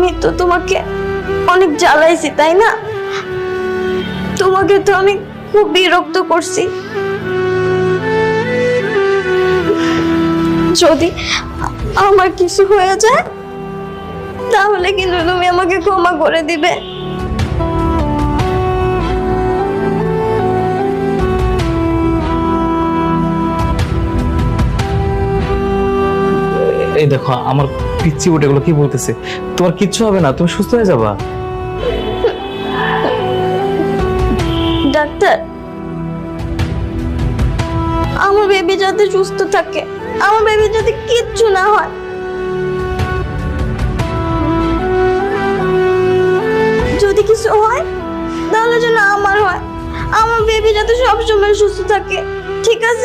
আমি তো তোমাকে অনেক জ্বালাইছি, তাই না? তোমাকে তো আমি খুব বিরক্ত করছি। যদি আমার কিছু হয়ে যায় তাহলে কিন্তু তুমি আমাকে ক্ষমা করে দিবে। এই দেখো আমার পিচ্ছি ওটাগুলো কি বলতেছে, তোমার কিচ্ছু হবে না, তুমি সুস্থ হয়ে যাবা। ডাক্তার, আমার বেবি যাতে সুস্থ থাকে, আমার বেবি যাতে কিচ্ছু না হয়, যদি কিছু হয় তাহলে যেন আমার হয়, আমার বেবি যাতে সবসময় সুস্থ থাকে, ঠিক আছে?